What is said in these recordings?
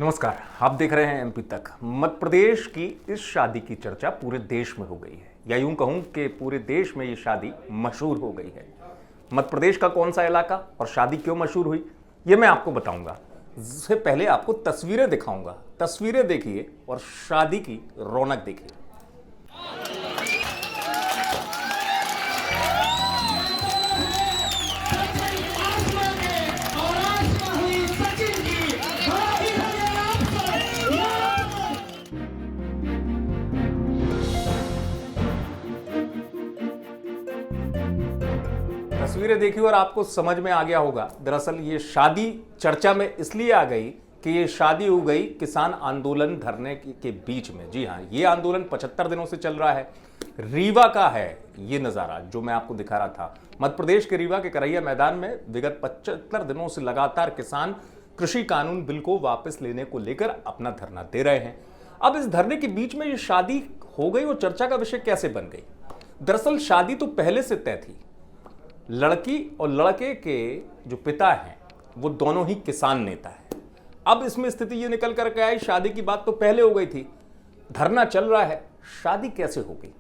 नमस्कार। आप देख रहे हैं एमपी तक। मध्य प्रदेश की इस शादी की चर्चा पूरे देश में हो गई है, या यूं कहूं कि पूरे देश में ये शादी मशहूर हो गई है। मध्य प्रदेश का कौन सा इलाका और शादी क्यों मशहूर हुई, ये मैं आपको बताऊंगा। इससे पहले आपको तस्वीरें दिखाऊंगा। तस्वीरें देखिए और शादी की रौनक देखिए। तस्वीरें देखी और आपको समझ में आ गया होगा। दरअसल ये शादी चर्चा में इसलिए आ गई कि ये शादी हो गई किसान आंदोलन धरने के बीच में। जी हाँ, ये आंदोलन 75 दिनों से चल रहा है। रीवा का है ये नज़ारा जो मैं आपको दिखा रहा था। मध्य प्रदेश के रीवा के करैया मैदान में विगत 75 दिनों से लगातार किसान कृषि कानून बिल को वापस लेने को लेकर अपना धरना दे रहे हैं। अब इस धरने के बीच में ये शादी हो गई और चर्चा का विषय कैसे बन गई। दरअसल शादी तो पहले से तय थी। लड़की और लड़के के जो पिता हैं वो दोनों ही किसान नेता हैं। अब इसमें स्थिति ये निकल कर के आई, शादी की बात तो पहले हो गई थी, धरना चल रहा है, शादी कैसे हो गई।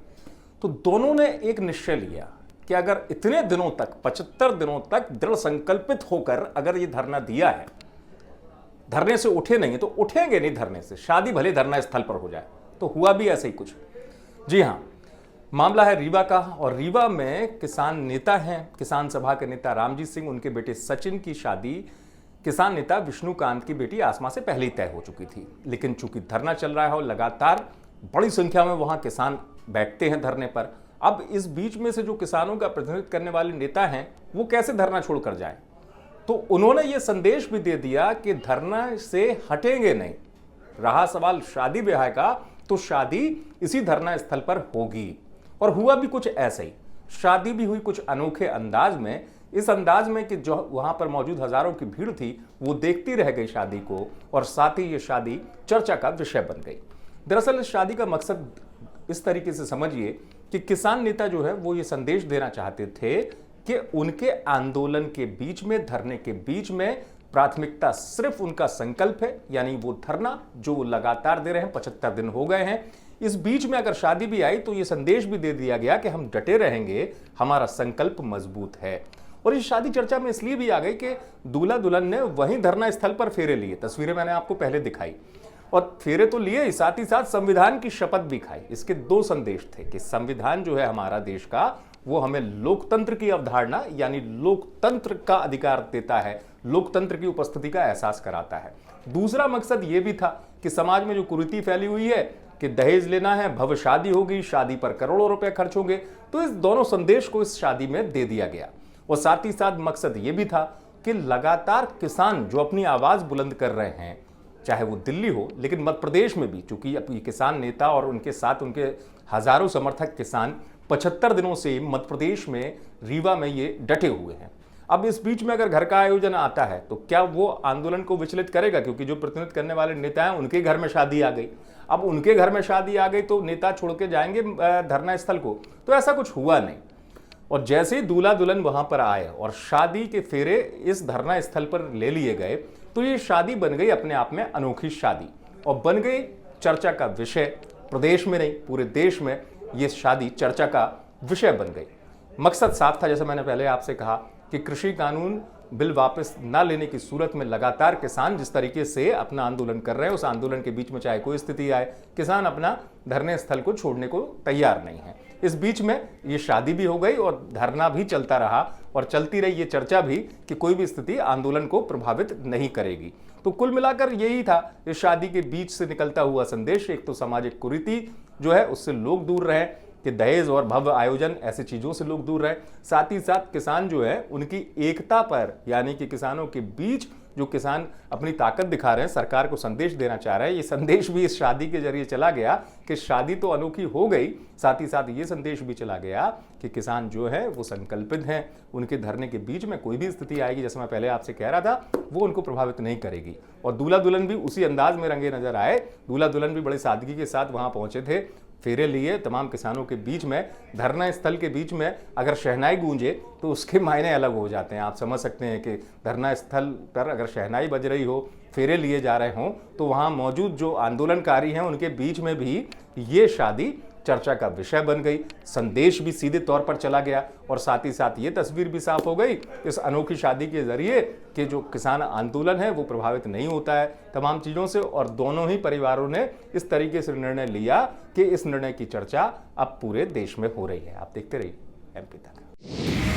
तो दोनों ने एक निश्चय लिया कि अगर इतने दिनों तक 75 दिनों तक दृढ़ संकल्पित होकर अगर ये धरना दिया है, धरने से उठे नहीं तो उठेंगे नहीं धरने से, शादी भले धरना स्थल पर हो जाए। तो हुआ भी ऐसे ही कुछ। जी हाँ, मामला है रीवा का। और रीवा में किसान नेता हैं, किसान सभा के नेता रामजीत सिंह, उनके बेटे सचिन की शादी किसान नेता विष्णुकांत की बेटी आसमा से पहले ही तय हो चुकी थी। लेकिन चूंकि धरना चल रहा है और लगातार बड़ी संख्या में वहां किसान बैठते हैं धरने पर, अब इस बीच में से जो किसानों का प्रतिनिधित्व करने वाले नेता हैं वो कैसे धरना छोड़कर जाए। तो उन्होंने ये संदेश भी दे दिया कि धरना से हटेंगे नहीं। रहा सवाल शादी ब्याह का, तो शादी इसी धरना स्थल पर होगी। और हुआ भी कुछ ऐसे ही। शादी भी हुई कुछ अनोखे अंदाज में, इस अंदाज में कि जो वहां पर मौजूद हजारों की भीड़ थी वो देखती रह गई शादी को, और साथ ही ये शादी चर्चा का विषय बन गई। दरअसल इस शादी का मकसद इस तरीके से समझिए कि किसान नेता जो है वो ये संदेश देना चाहते थे कि उनके आंदोलन के बीच में, धरने के बीच में प्राथमिकता सिर्फ उनका संकल्प है, यानी वो धरना जो लगातार दे रहे हैं, 75 दिन हो गए हैं। इस बीच में अगर शादी भी आई तो ये संदेश भी दे दिया गया कि हम डटे रहेंगे, हमारा संकल्प मजबूत है। और इस शादी चर्चा में इसलिए भी आ गई कि दूल्हा दुल्हन ने वहीं धरना स्थल पर फेरे लिए। तस्वीरें मैंने आपको पहले दिखाई। और फेरे तो लिए ही साथ संविधान की शपथ भी खाई। इसके दो संदेश थे कि संविधान जो है हमारा देश का, वो हमें लोकतंत्र की अवधारणा यानी लोकतंत्र का अधिकार देता है, लोकतंत्र की उपस्थिति का एहसास कराता है। दूसरा मकसद ये भी था कि समाज में जो कुरीति फैली हुई है कि दहेज लेना है, भव्य शादी होगी, शादी पर करोड़ों रुपए खर्च होंगे, तो इस दोनों संदेश को इस शादी में दे दिया गया। और साथ ही साथ मकसद ये भी था कि लगातार किसान जो अपनी आवाज बुलंद कर रहे हैं, चाहे वो दिल्ली हो, लेकिन मध्य प्रदेश में भी, चूंकि अब ये किसान नेता और उनके साथ उनके हजारों समर्थक किसान 75 दिनों से मध्य प्रदेश में रीवा में ये डटे हुए हैं। अब इस बीच में अगर घर का आयोजन आता है तो क्या वो आंदोलन को विचलित करेगा, क्योंकि जो प्रतिनिधित्व करने वाले नेता हैं उनके घर में शादी आ गई। अब उनके घर में शादी आ गई तो नेता छोड़ के जाएंगे धरना स्थल को, तो ऐसा कुछ हुआ नहीं। और जैसे ही दूल्हा दुल्हन वहां पर आए और शादी के फेरे इस धरना स्थल पर ले लिए गए, तो ये शादी बन गई अपने आप में अनोखी शादी, और बन गई चर्चा का विषय। प्रदेश में नहीं, पूरे देश में ये शादी चर्चा का विषय बन गई। मकसद साफ था, जैसे मैंने पहले आपसे कहा कि कृषि कानून बिल वापस ना लेने की सूरत में लगातार किसान जिस तरीके से अपना आंदोलन कर रहे हैं, उस आंदोलन के बीच में चाहे कोई स्थिति आए, किसान अपना धरने स्थल को छोड़ने को तैयार नहीं है। इस बीच में ये शादी भी हो गई और धरना भी चलता रहा, और चलती रही ये चर्चा भी कि कोई भी स्थिति आंदोलन को प्रभावित नहीं करेगी। तो कुल मिलाकर यही था इस शादी के बीच से निकलता हुआ संदेश। एक तो सामाजिक कुरीति जो है उससे लोग दूर रहे, कि दहेज और भव्य आयोजन ऐसी चीज़ों से लोग दूर रहे। साथ ही साथ किसान जो है उनकी एकता पर, यानी कि किसानों के बीच जो किसान अपनी ताकत दिखा रहे हैं, सरकार को संदेश देना चाह रहे हैं, ये संदेश भी इस शादी के जरिए चला गया कि शादी तो अनोखी हो गई। साथ ही साथ ये संदेश भी चला गया कि किसान जो है वो संकल्पित हैं, उनके धरने के बीच में कोई भी स्थिति आएगी, जैसे मैं पहले आपसे कह रहा था, वो उनको प्रभावित नहीं करेगी। और दूल्हा दुल्हन भी उसी अंदाज में रंगे नजर आए। दूल्हा दुल्हन भी बड़े सादगी के साथ वहां पहुंचे थे, फेरे लिए तमाम किसानों के बीच में, धरना स्थल के बीच में अगर शहनाई गूंजे तो उसके मायने अलग हो जाते हैं। आप समझ सकते हैं कि धरना स्थल पर अगर शहनाई बज रही हो, फेरे लिए जा रहे हों, तो वहाँ मौजूद जो आंदोलनकारी हैं उनके बीच में भी ये शादी चर्चा का विषय बन गई। संदेश भी सीधे तौर पर चला गया और साथ ही साथ ये तस्वीर भी साफ हो गई इस अनोखी शादी के जरिए कि जो किसान आंदोलन है वो प्रभावित नहीं होता है तमाम चीज़ों से। और दोनों ही परिवारों ने इस तरीके से निर्णय लिया कि इस निर्णय की चर्चा अब पूरे देश में हो रही है। आप देखते रहिए MP तक।